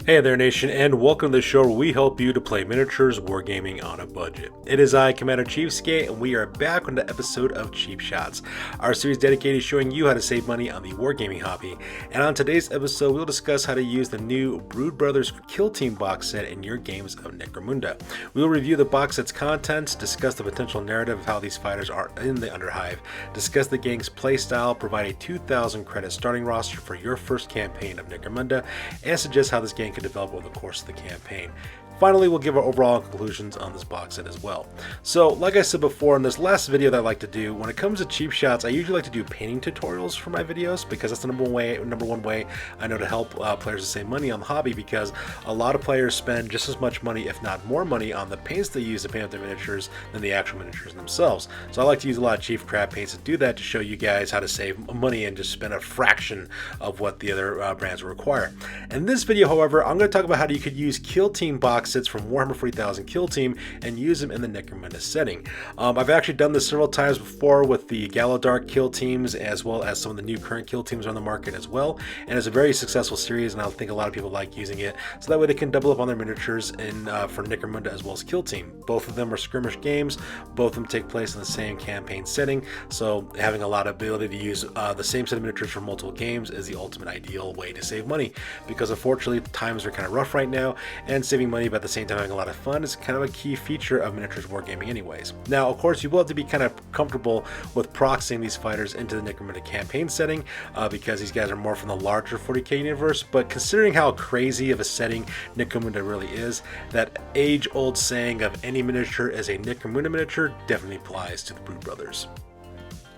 Hey there nation, and welcome to the show where we help you to play miniatures wargaming on a budget. It is I, Commander Cheapskate, and we are back on the episode of Cheap Shots, our series dedicated to showing you how to save money on the wargaming hobby. And on today's episode, we'll discuss how to use the new Brood Brothers Kill Team box set in your games of Necromunda. We will review the box set's contents, discuss the potential narrative of how these fighters are in the Underhive, discuss the gang's playstyle, provide a 2,000 credit starting roster for your first campaign of Necromunda, and suggest how this game can develop over the course of the campaign. Finally, we'll give our overall conclusions on this box set as well. So, like I said before in this last video that I like to do, when it comes to cheap shots, I usually like to do painting tutorials for my videos because that's the number one way I know to help players to save money on the hobby, because a lot of players spend just as much money, if not more money, on the paints they use to paint up their miniatures than the actual miniatures themselves. So I like to use a lot of cheap crap paints to do that, to show you guys how to save money and just spend a fraction of what the other brands require. In this video, however, I'm going to talk about how you could use Kill Team box sets from Warhammer 40,000 Kill Team and use them in the Necromunda setting. I've actually done this several times before with the Galadark Kill Teams, as well as some of the new current Kill Teams on the market as well, and it's a very successful series, and I think a lot of people like using it, so that way they can double up on their miniatures for Necromunda as well as Kill Team. Both of them are skirmish games, both of them take place in the same campaign setting, so having a lot of ability to use the same set of miniatures for multiple games is the ultimate ideal way to save money, because unfortunately times are kind of rough right now, and saving money but at the same time having a lot of fun is kind of a key feature of miniatures wargaming anyways. Now, of course, you will have to be kind of comfortable with proxying these fighters into the Necromunda campaign setting, because these guys are more from the larger 40k universe, but considering how crazy of a setting Necromunda really is, that age-old saying of any miniature is a Necromunda miniature definitely applies to the Brood Brothers.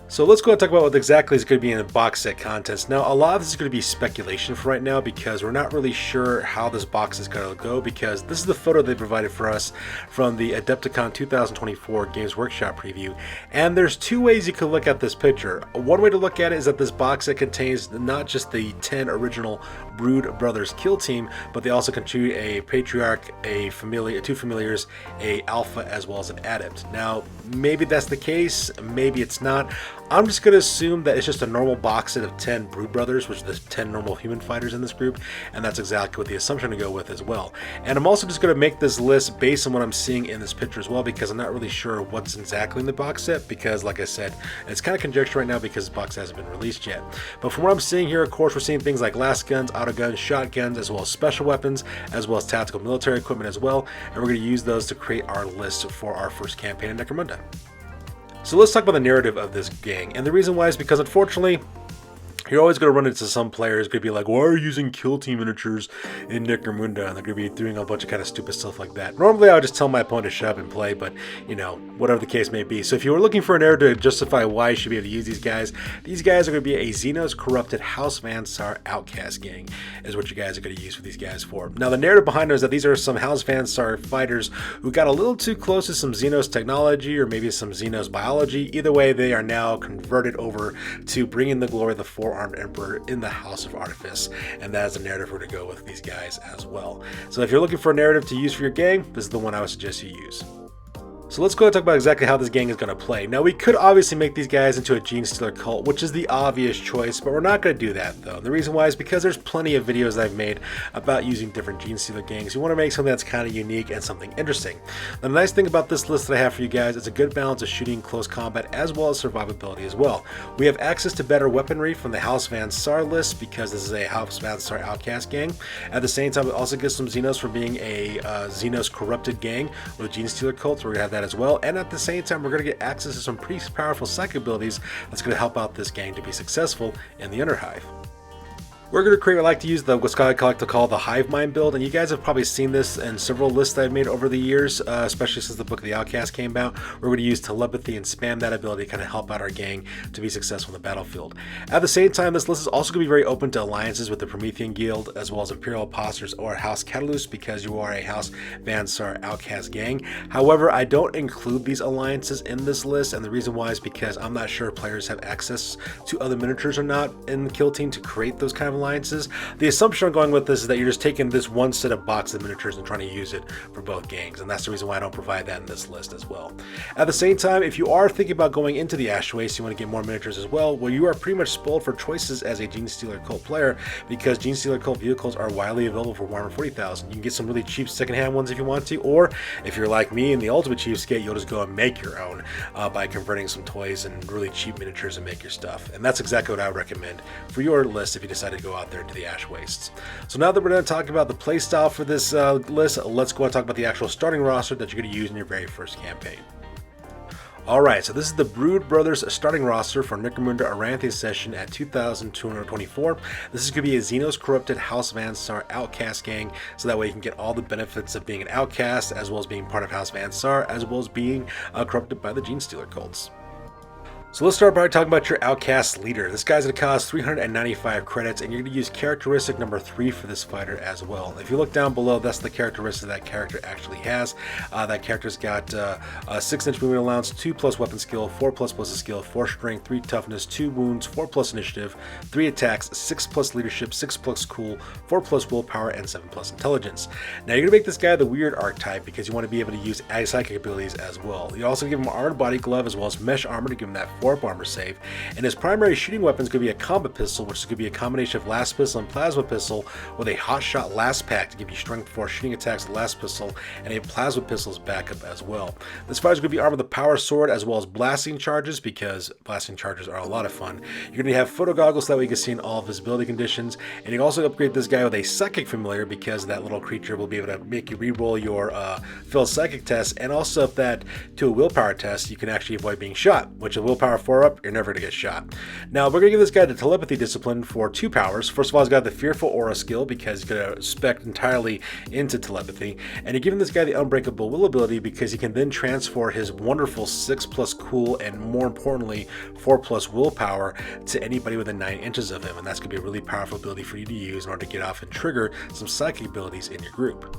So let's go and talk about what exactly is going to be in the box set contents. Now, a lot of this is going to be speculation for right now, because we're not really sure how this box is going to go, because this is the photo they provided for us from the Adepticon 2024 Games Workshop preview. And there's two ways you can look at this picture. One way to look at it is that this box set contains not just the 10 original Brood Brothers Kill Team, but they also contribute a Patriarch, two Familiars, a Alpha, as well as an Adept. Now, maybe that's the case, maybe it's not. I'm just going to assume that it's just a normal box set of 10 Brood Brothers, which is the 10 normal human fighters in this group, and that's exactly what the assumption to go with as well. And I'm also just going to make this list based on what I'm seeing in this picture as well, because I'm not really sure what's exactly in the box set, because like I said, it's kind of conjecture right now because the box hasn't been released yet. But from what I'm seeing here, of course, we're seeing things like las guns, auto guns, shotguns, as well as special weapons, as well as tactical military equipment as well, and we're going to use those to create our list for our first campaign in Necromunda. So let's talk about the narrative of this gang, and the reason why is because unfortunately you're always going to run into some players going to be like, why are you using Kill Team miniatures in Necromunda? And they're going to be doing a bunch of kind of stupid stuff like that. Normally I would just tell my opponent to shut up and play, but you know, whatever the case may be. So if you were looking for a narrative to justify why you should be able to use these guys are going to be a Xenos corrupted House Van Sar outcast gang is what you guys are going to use for these guys for. Now the narrative behind it is that these are some House Van Sar fighters who got a little too close to some Xenos technology, or maybe some Xenos biology. Either way, they are now converted over to bringing the glory of the Four-Armed Emperor in the House of Artifice, and that is the narrative we're going to go with these guys as well. So if you're looking for a narrative to use for your gang, this is the one I would suggest you use. So let's go and talk about exactly how this gang is going to play. Now, we could obviously make these guys into a Gene Stealer cult, which is the obvious choice, but we're not going to do that, though. The reason why is because there's plenty of videos I've made about using different Gene Stealer gangs. You want to make something that's kind of unique and something interesting. Now, the nice thing about this list that I have for you guys is a good balance of shooting, close combat, as well as survivability as well. We have access to better weaponry from the House Van Sar list, because this is a House Van Sar outcast gang. At the same time, it also gets some Xenos for being a Xenos corrupted gang with Gene Stealer cults. We're going to have that as well, and at the same time we're going to get access to some pretty powerful psych abilities that's going to help out this gang to be successful in the Underhive. We're going to create what I like to use what I like to call the Hive Mind build, and you guys have probably seen this in several lists I've made over the years, especially since the Book of the Outcast came out. We're going to use telepathy and spam that ability to kind of help out our gang to be successful in the battlefield. At the same time, this list is also going to be very open to alliances with the Promethean Guild, as well as Imperial Imposters or House Catalyst, because you are a House Van Sar outcast gang. However, I don't include these alliances in this list, and the reason why is because I'm not sure if players have access to other miniatures or not in the Kill Team to create those kind of alliances. The assumption I'm going with this is that you're just taking this one set of Boxset miniatures and trying to use it for both gangs, and that's the reason why I don't provide that in this list as well. At the same time, if you are thinking about going into the Ash Waste, you want to get more miniatures as well, you are pretty much spoiled for choices as a Genestealer Cult player, because Genestealer Cult vehicles are widely available for Warhammer 40,000. You can get some really cheap secondhand ones if you want to, or if you're like me and the Ultimate Cheapskate, you'll just go and make your own by converting some toys and really cheap miniatures and make your stuff. And that's exactly what I would recommend for your list if you decide to go out there into the Ash Wastes. So now that we're done talking about the playstyle for this list, let's go and talk about the actual starting roster that you're going to use in your very first campaign. Alright, so this is the Brood Brothers starting roster for Necromunda Aranthe session at 2,224. This is going to be a Xenos Corrupted House of Ansar Outcast gang, so that way you can get all the benefits of being an outcast, as well as being part of House of Ansar, as well as being corrupted by the Genestealer cults. So let's start by talking about your Outcast leader. This guy's going to cost 395 credits, and you're going to use characteristic number 3 for this fighter as well. If you look down below, that's the characteristic that character actually has. That character's got a 6-inch movement allowance, 2+ weapon skill, 4+ plus a skill, 4 strength, 3 toughness, 2 wounds, 4+ initiative, 3 attacks, 6+ leadership, 6+ cool, 4+ willpower, and 7+ intelligence. Now you're going to make this guy the weird archetype because you want to be able to use psychic abilities as well. You also give him armored body glove as well as mesh armor to give him that 4-up armor save, and his primary shooting weapon is going to be a combat pistol, which is going to be a combination of last pistol and plasma pistol with a hot shot last pack to give you strength 4 shooting attacks last pistol, and a plasma pistol's backup as well. This fighter is going to be armed with a power sword as well as blasting charges, because blasting charges are a lot of fun. You're going to have photo goggles, that way you can see in all visibility conditions, and you can also upgrade this guy with a psychic familiar, because that little creature will be able to make you re-roll your failed psychic test, and also if that to a willpower test, you can actually avoid being shot, which a willpower 4 up, you're never going to get shot. Now, we're going to give this guy the telepathy discipline for 2 powers. First of all, he's got the fearful aura skill, because he's going to spec entirely into telepathy, and you're giving this guy the unbreakable will ability, because he can then transfer his wonderful 6+ cool and, more importantly, 4+ willpower to anybody within 9 inches of him, and that's going to be a really powerful ability for you to use in order to get off and trigger some psychic abilities in your group.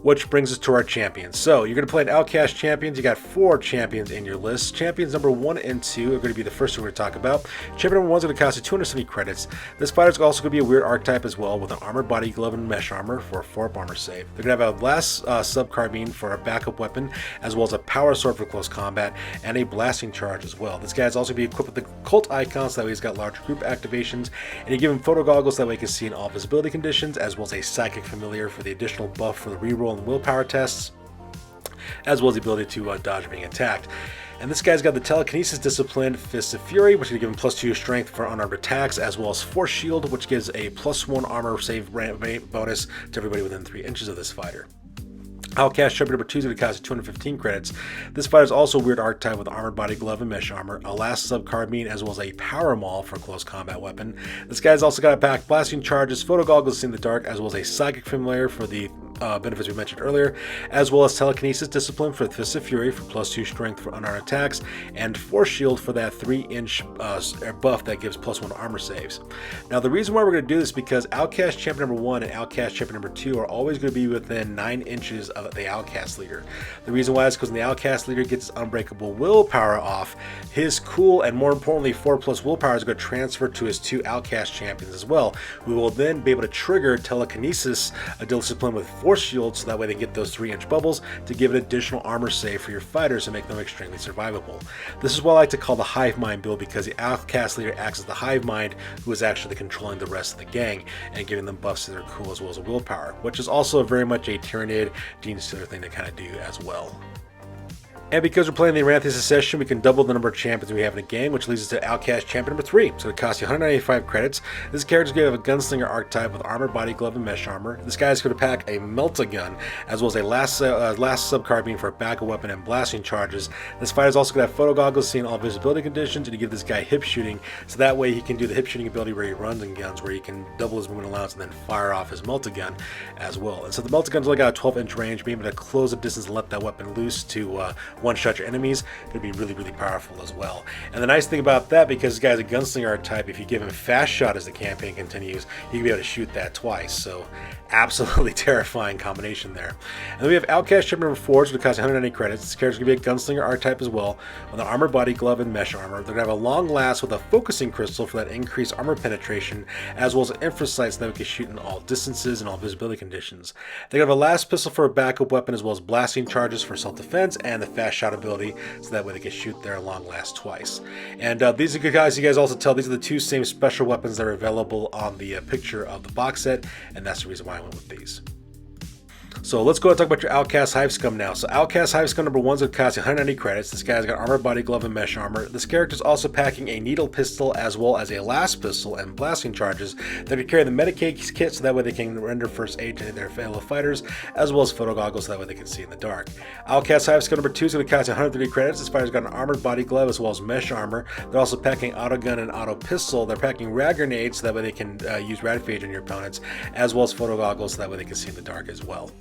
Which brings us to our champions. So you're going to play an Outcast champions. You got 4 champions in your list. Champions number 1 and 2 are going to be the first one we're going to talk about. Champion number 1 is going to cost you 270 credits. This fighter is also going to be a weird archetype as well, with an armored body glove and mesh armor for a 4-up armor save. They're going to have a last sub-carbine for a backup weapon, as well as a power sword for close combat, and a blasting charge as well. This guy is also going to be equipped with the cult icons, so that way he's got large group activations, and you give him photo goggles, that way he can see in all visibility conditions, as well as a psychic familiar for the additional buff for the reroll and willpower tests, as well as the ability to dodge being attacked. And this guy's got the telekinesis discipline, Fists of Fury, which is going to give him +2 strength for unarmed attacks, as well as Force Shield, which gives a +1 armor save bonus to everybody within 3 inches of this fighter. Outcast champion number 2 is going to cost you 215 credits. This fighter is also a weird archetype with armored body glove and mesh armor, a last sub-carbine, as well as a power maul for a close combat weapon. This guy's also got a pack blasting charges, photo goggles in the dark, as well as a psychic familiar for the benefits we mentioned earlier, as well as telekinesis discipline for the Fist of Fury for +2 strength for unarmed attacks, and Force Shield for that 3-inch buff that gives +1 armor saves. Now, the reason why we're going to do this is because Outcast champion number 1 and Outcast champion number 2 are always going to be within 9 inches of the Outcast leader. The reason why is because when the Outcast leader gets his unbreakable willpower off, his cool and, more importantly, 4+ willpower is going to transfer to his 2 Outcast champions as well, who will then be able to trigger telekinesis discipline with Force Shield, so that way they get those 3-inch bubbles to give an additional armor save for your fighters and make them extremely survivable. This is what I like to call the hive mind build, because the Outcast leader acts as the hive mind who is actually controlling the rest of the gang and giving them buffs to their cool as well as a willpower, which is also very much a Tyranid Genestealer thing to kind of do as well. And because we're playing the Aranthe Succession, we can double the number of champions we have in a game, which leads us to Outcast champion number 3. So it costs you 195 credits. This character is going to have a gunslinger archetype with armored body glove and mesh armor. This guy is going to pack a melt-a-gun, as well as a last sub-carbine for a backup weapon and blasting charges. This fighter is also going to have photo goggles, seeing all visibility conditions, and to give this guy hip shooting, so that way he can do the hip shooting ability where he runs in guns, where he can double his movement allowance and then fire off his melt-a-gun as well. And so the melt-a-gun's only got a 12-inch range, being able to close the distance and let that weapon loose to one-shot your enemies, it'd be really, really powerful as well. And the nice thing about that, because this guy's a gunslinger archetype, if you give him fast shot as the campaign continues, you can be able to shoot that twice. So absolutely terrifying combination there. And then we have Outcast Chapter number 4, which will cost 190 credits. This character's going to be a gunslinger archetype as well, with an armor body glove and mesh armor. They're going to have a long last with a focusing crystal for that increased armor penetration, as well as infra sights that we can shoot in all distances and all visibility conditions. They have a last pistol for a backup weapon, as well as blasting charges for self-defense and the fast shot ability, so that way they can shoot their long last twice. And these are good guys. You guys also tell these are the two same special weapons that are available on the picture of the box set, and that's the reason why I went with these. So let's go and talk about your Outcast Hive Scum now. So Outcast Hive Scum number 1 is going to cost you 190 credits. This guy's got armor, body glove, and mesh armor. This character is also packing a needle pistol as well as a last pistol and blasting charges. They can carry the Medicaid kit, so that way they can render first aid to their fellow fighters, as well as photo goggles, so that way they can see in the dark. Outcast Hive Scum number 2 is going to cost you 130 credits. This fighter's got an armored body glove as well as mesh armor. They're also packing auto gun and auto pistol. They're packing rad grenades, so that way they can use rad phage on your opponents, as well as photo goggles, so that way they can see in the dark as well.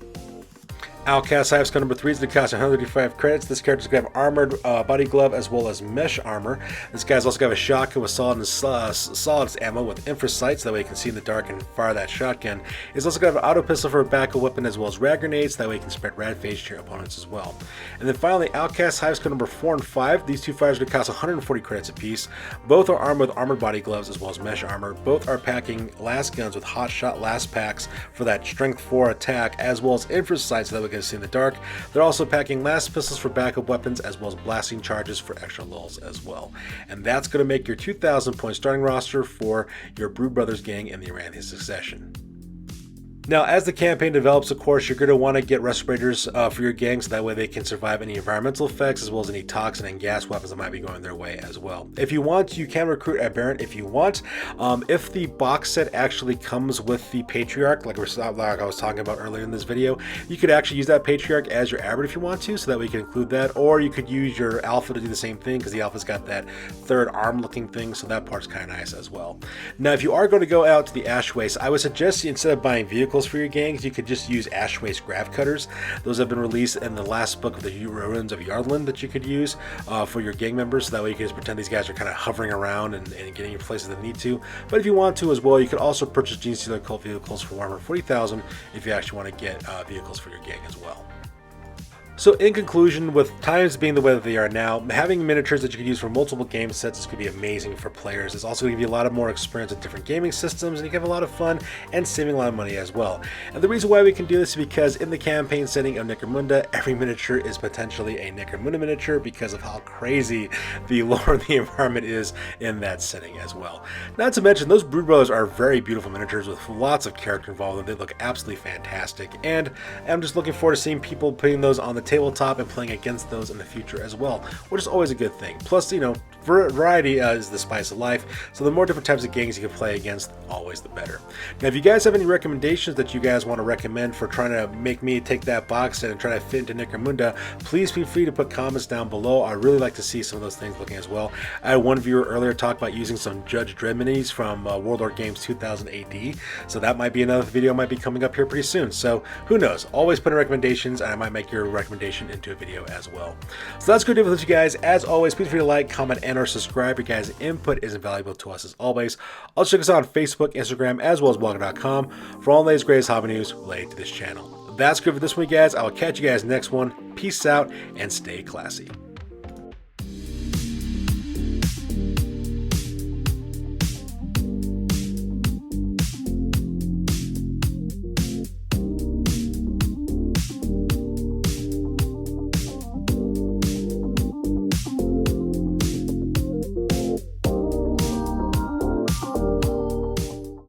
Outcast Hive Scum number 3 is going to cost 135 credits. This character's going to have armored body glove as well as mesh armor. This guy's also got a shotgun with solids ammo with infra sights, that way you can see in the dark and fire that shotgun. He's also got an auto pistol for a backup weapon as well as rad grenades, that way you can spread rad phage to your opponents as well. And then finally, Outcast Hive Scum number 4 and 5. These two fighters are going to cost 140 credits apiece. Both are armed with armored body gloves as well as mesh armor. Both are packing last guns with hot shot last packs for that strength 4 attack, as well as infra sights, so that we can see in the dark. They're also packing last pistols for backup weapons as well as blasting charges for extra lulls as well. And that's going to make your 2,000 point starting roster for your Brood Brothers gang in the Iran Succession. Now, as the campaign develops, of course, you're going to want to get respirators for your gang, so that way they can survive any environmental effects as well as any toxin and gas weapons that might be going their way as well. If you want, you can recruit a Baron if you want. If the box set actually comes with the Patriarch, like I was talking about earlier in this video, you could actually use that Patriarch as your aberrant if you want to, so that we can include that. Or you could use your Alpha to do the same thing, because the Alpha's got that third arm looking thing, so that part's kind of nice as well. Now, if you are going to go out to the Ash Waste, I would suggest you, instead of buying vehicles for your gangs, you could just use Ash Waste grav cutters. Those have been released in the last book of the Ruins of Yardland that you could use for your gang members, so that way you can just pretend these guys are kind of hovering around and getting your places they need to. But if you want to as well, you could also purchase Gene Stealer Cult vehicles for Warhammer 40,000 if you actually want to get vehicles for your gang as well. So in conclusion, with times being the way that they are now, having miniatures that you can use for multiple game sets is going to be amazing for players. It's also going to give you a lot of more experience with different gaming systems, and you can have a lot of fun and saving a lot of money as well. And the reason why we can do this is because in the campaign setting of Necromunda, every miniature is potentially a Necromunda miniature because of how crazy the lore and the environment is in that setting as well. Not to mention, those Brood Brothers are very beautiful miniatures with lots of character involved, and they look absolutely fantastic. And I'm just looking forward to seeing people putting those on the tabletop and playing against those in the future as well, which is always a good thing. Plus, you know, variety is the spice of life, so the more different types of gangs you can play against, always the better. Now, if you guys have any recommendations that you guys want to recommend for trying to make me take that box set and try to fit into Necromunda, please feel free to put comments down below. I really like to see some of those things looking as well. I had one viewer earlier talk about using some Judge Dredd minis from Warlord Games 2000 AD, so that might be another video might be coming up here pretty soon. So who knows? Always put in recommendations, and I might make your recommendation into a video as well. So that's good to do with you guys. As always, please feel free to like, comment, and or subscribe. Your guys' input is invaluable to us as always. Also check us out on Facebook, Instagram, as well as blogger.com for all the latest greatest hobby news related to this channel. That's good for this week, guys. I will catch you guys next one. Peace out and stay classy.